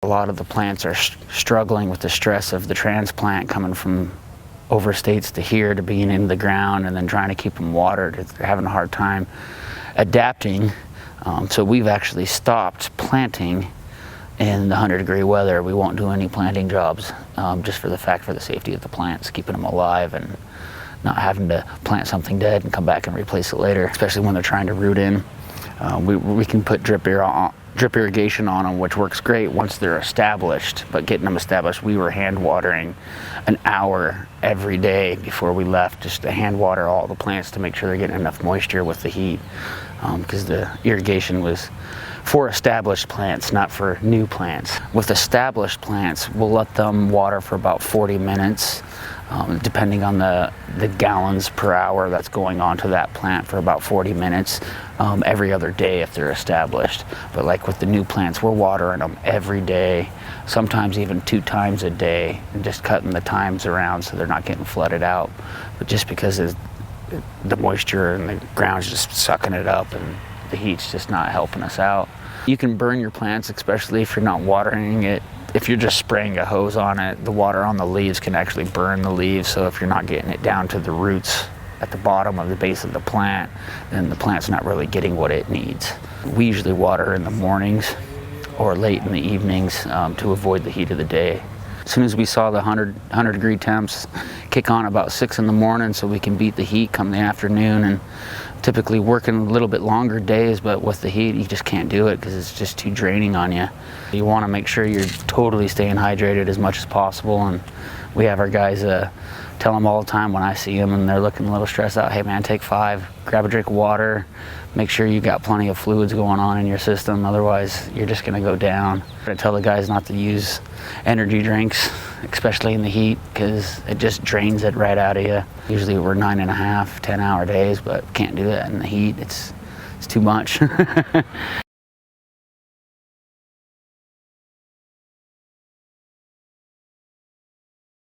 A lot of the plants are struggling with the stress of the transplant coming from over states to here to being in the ground and then trying to keep them watered. They're having a hard time adapting. So we've actually stopped planting in the 100-degree weather. We won't do any planting jobs just for the safety of the plants, keeping them alive and not having to plant something dead and come back and replace it later, especially when they're trying to root in. We can put drip irrigation on them, which works great once they're established, but getting them established, we were hand watering an hour every day before we left, just to hand water all the plants to make sure they're getting enough moisture with the heat, because the irrigation was for established plants, not for new plants. With established plants, we'll let them water for about 40 minutes, depending on the gallons per hour that's going onto that plant, for about 40 minutes every other day if they're established. But like with the new plants, we're watering them every day, sometimes even 2 times a day, and just cutting the times around so they're not getting flooded out. But just because the moisture and the ground's just sucking it up and the heat's just not helping us out. You can burn your plants, especially if you're not watering it. If you're just spraying a hose on it, the water on the leaves can actually burn the leaves. So if you're not getting it down to the roots at the bottom of the base of the plant, then the plant's not really getting what it needs. We usually water in the mornings or late in the evenings to avoid the heat of the day. As soon as we saw the 100-degree temps kick on about 6 in the morning, so we can beat the heat come the afternoon, and typically working a little bit longer days, but with the heat, you just can't do it because it's just too draining on you. You want to make sure you're totally staying hydrated as much as possible, and we have our guys tell them all the time when I see them and they're looking a little stressed out, hey man, take 5, grab a drink of water, make sure you got plenty of fluids going on in your system, otherwise you're just going to go down. I tell the guys not to use energy drinks, especially in the heat, because it just drains it right out of you. Usually we're 9.5, 10-hour days, but can't do that in the heat. It's too much.